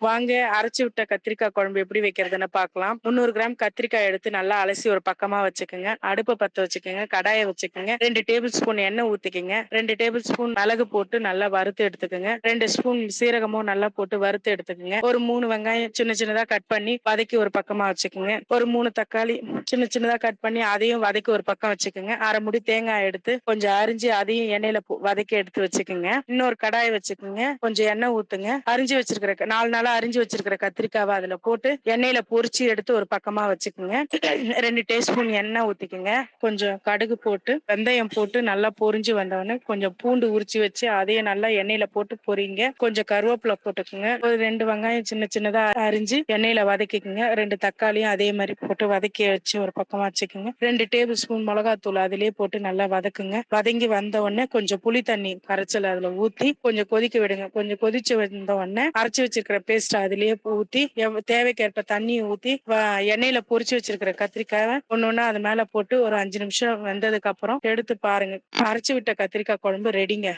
வாங்க அரைச்சு விட்ட கத்திரிக்காய் குழம்பு எப்படி வைக்கிறதுன்னு பார்க்கலாம். 300 கிராம் கத்திரிக்காய் எடுத்து நல்லா அலசி ஒரு பக்கமா வச்சுக்கோங்க. அடுப்ப பத்த வச்சுக்கோங்க. கடாய வச்சுக்கோங்க. 2 டேபிள் ஸ்பூன் எண்ணெய் ஊத்திக்கங்க. 2 டேபிள் ஸ்பூன் மிளகு போட்டு நல்லா வறுத்து எடுத்துக்கோங்க. 2 ஸ்பூன் சீரகமும் நல்லா போட்டு வறுத்து எடுத்துக்கோங்க. ஒரு 3 வெங்காயம் சின்ன சின்னதா கட் பண்ணி வதக்கி ஒரு பக்கமா வச்சுக்கோங்க. ஒரு 3 தக்காளி சின்ன சின்னதா கட் பண்ணி அதையும் வதக்கி ஒரு பக்கம் வச்சுக்கோங்க. அரை முடி தேங்காய் எடுத்து கொஞ்சம் அரிஞ்சு அதையும் எண்ணெயில வதக்கி எடுத்து வச்சுக்கோங்க. இன்னொரு கடாய் வச்சுக்கோங்க. கொஞ்சம் எண்ணெய் ஊத்துங்க. அரிஞ்சு வச்சிருக்கிற 4 நாளா அரிஞ்சு வச்சிருக்கிற கத்திரிக்காவை அதுல போட்டு எண்ணெயில பொரிச்சு எடுத்து ஒரு பக்கமா வச்சுக்கோங்க. 2 டீஸ்பூன் எண்ணெய் ஊத்திக்கோங்க. கொஞ்சம் கடுகு போட்டு வெந்தயம் போட்டு நல்லா பொரிஞ்சு வந்தவொடனே கொஞ்சம் பூண்டு உரிச்சு வச்சு அதையும் நல்லா எண்ணெயில போட்டு பொரிங்க. கொஞ்சம் கருவேப்பிலை போட்டுக்கோங்க. ஒரு 2 வெங்காயம் சின்ன சின்னதா அரிஞ்சு எண்ணெயில வதக்கிக்கோங்க. 2 தக்காளியும் அதே மாதிரி போட்டு வதக்கி வச்சு ஒரு பக்கமா வச்சுக்கோங்க. 2 டேபிள் ஸ்பூன் மிளகாத்தூள் அதிலேயே போட்டு நல்லா வதக்குங்க. வதங்கி வந்த உடனே கொஞ்சம் புளி தண்ணி கரைச்சல் அதுல ஊத்தி கொஞ்சம் கொதிக்க விடுங்க. கொஞ்சம் கொதிச்சு வந்த உடனே அரைச்சு வச்சிருக்கிற பேஸ்ட் அதுலயே ஊத்தி தேவைக்கேற்ப தண்ணி ஊத்தி எண்ணெயில பொரிச்சு வச்சிருக்கிற கத்திரிக்காய் ஒன்னொன்னா அது மேல போட்டு ஒரு 5 நிமிஷம் வெந்ததுக்கு அப்புறம் எடுத்து பாருங்க. அரைச்சு விட்ட கத்திரிக்காய் குழம்பு ரெடிங்க.